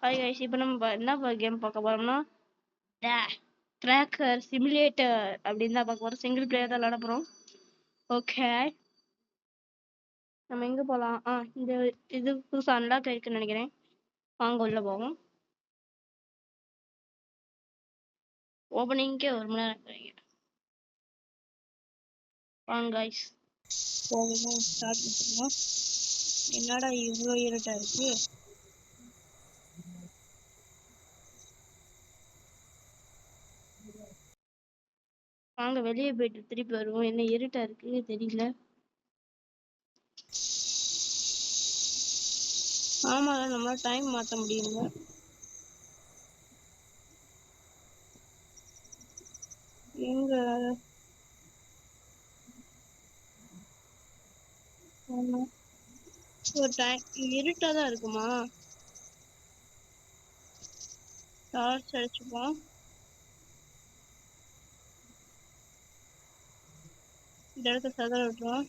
Hi guys, இப்போ நம்ம என்ன கேம் பார்க்க போறோம்னா ட்ராக்கர் சிமுலேட்டர் அப்படின்னு தான் பார்க்க போறோம். சிங்கிள் பிளேயர் தான் விளையாட போறோம். ஓகே, நம்ம எங்க போலாம்? இந்த இது புதுசா அன்லாக் இருக்குன்னு நினைக்கிறேன். வாங்க உள்ள போவோம். ஓப்பனிங்கே 1 மணி நேரம் இருக்கிறீங்க. வாங்க கைஸ் போவோம், ஸ்டார்ட் பண்ணுவோம். என்னடா இவ்வளோ இருட்டா இருக்கு? வாங்க வெளியே போயிட்டு திருப்பி வருவோம். என்ன இருட்டா இருக்கு தெரியல. ஆமா, நம்ம டைம் மாத்த முடியுங்க. எங்க ஒரு டைம் இருட்டா தான் இருக்குமா? டார்ச் அடிச்சுப்போம். இந்த இடத்த சதற விட்டுருவோம்.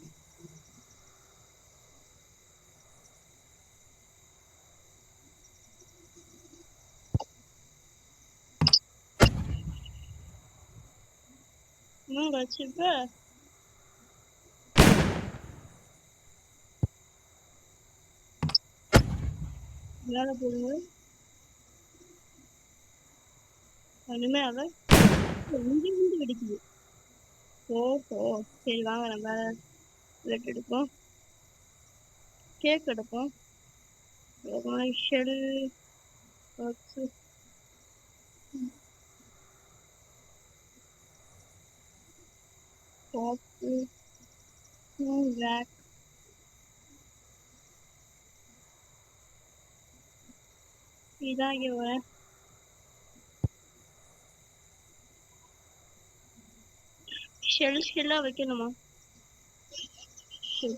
இன்னும் வச்சுப்ப மேல போடுங்க. ஒண்ணுமே ஆக இங்கிருந்து வெடிக்குது. ஓஹோ, சரி வாங்க நம்ம பிளட் எடுப்போம், கேக் எடுப்போம். ஷெல் காப்பு ரேக். இதான் இங்க வரேன். ஷெல்லா வைக்கணுமா? சரி,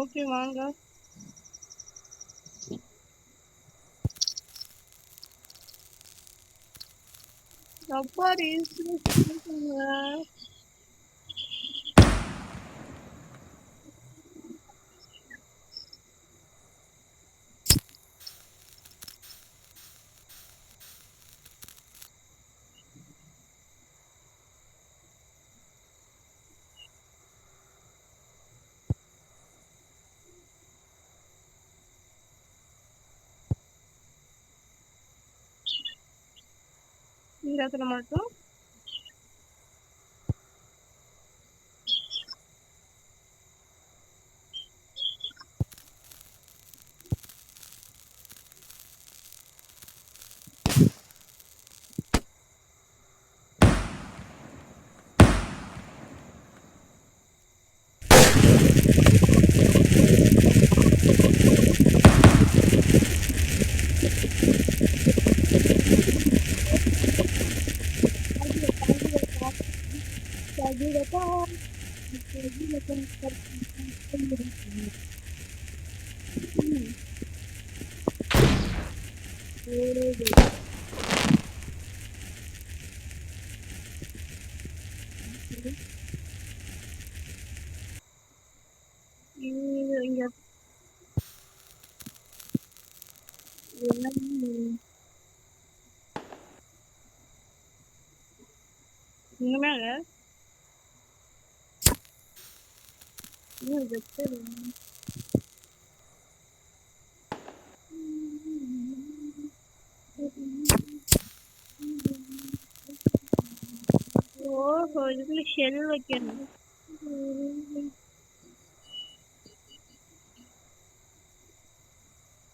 ஓகே வாங்க. அப்பா இந்த இடத்துல மட்டும் இங்க மேல ஓஹோ, இதுக்குள்ள ஷெல் வைக்கணும்.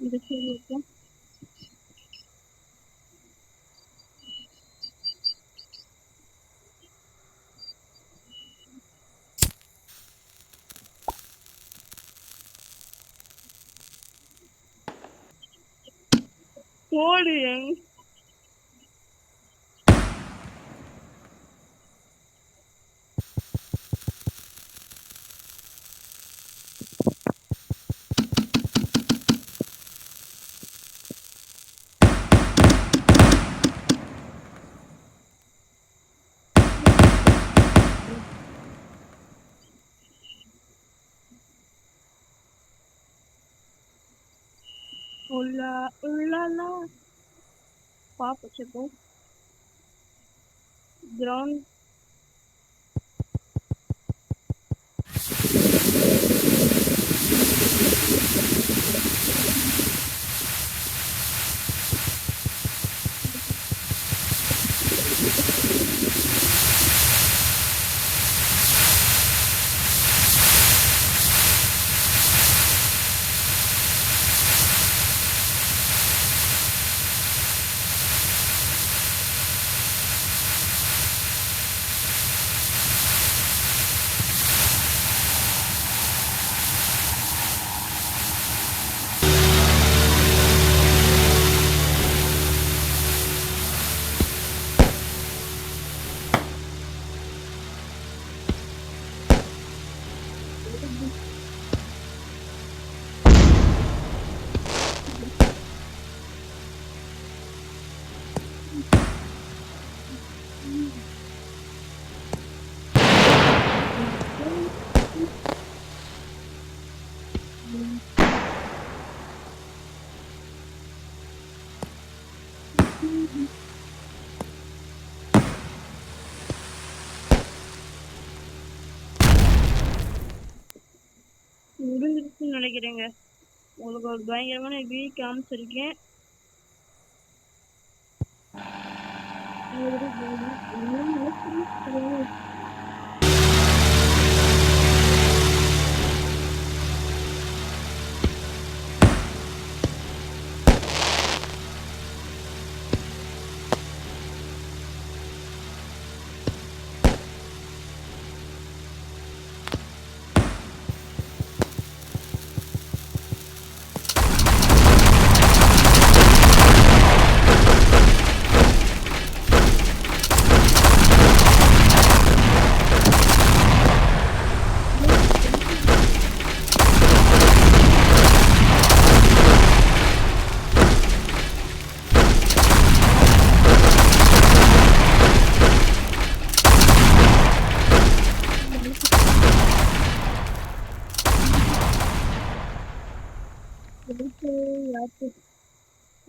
இந்த ஷெல் வைக்கும். போடு. உல்லா உள்ளாலா பாப்ப చెప్పు గ్రౌండ్ முடிஞ்சிருச்சுன்னு நினைக்கிறேங்க. உங்களுக்கு ஒரு பயங்கரமான வியூ காமிச்சிருக்கேன்.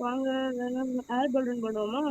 வாங்க ஏர் பலூன் பண்ணுவோமா?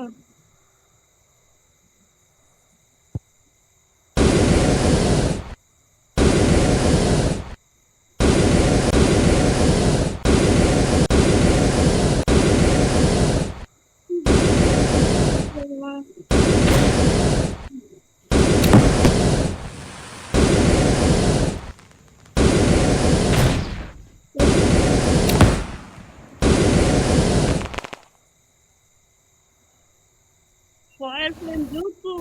Fire flame jutsu.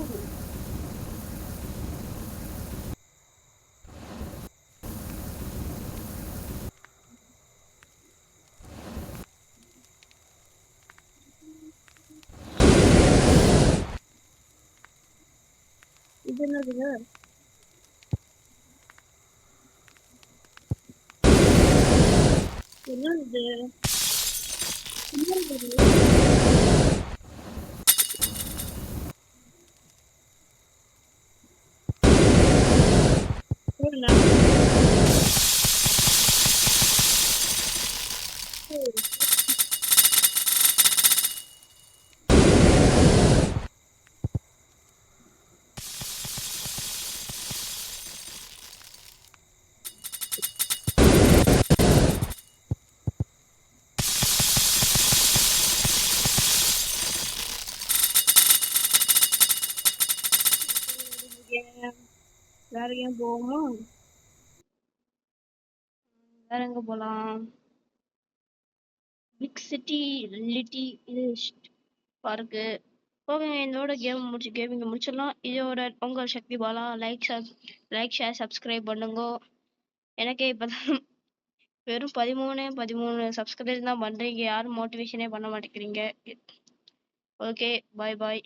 இது என்னதுங்க? என்னது? என்னது? போடுங்க. வேற எங்கேயும் போவோமா? வேற எங்க போலாம்? பிக் சிட்டி லிட்டி இது பார்க்கு. ஓகே, இதோட கேமிங்க முடிச்சிடலாம். இதோட உங்கள் சக்தி பாலா. லைக் ஷேர் சப்ஸ்கிரைப் பண்ணுங்க. எனக்கே இப்பதான் வெறும் 13 சப்ஸ்கிரைப் தான் பண்றீங்க. யாரும் மோட்டிவேஷனே பண்ண மாட்டேங்கிறீங்க. ஓகே, பாய் பாய்.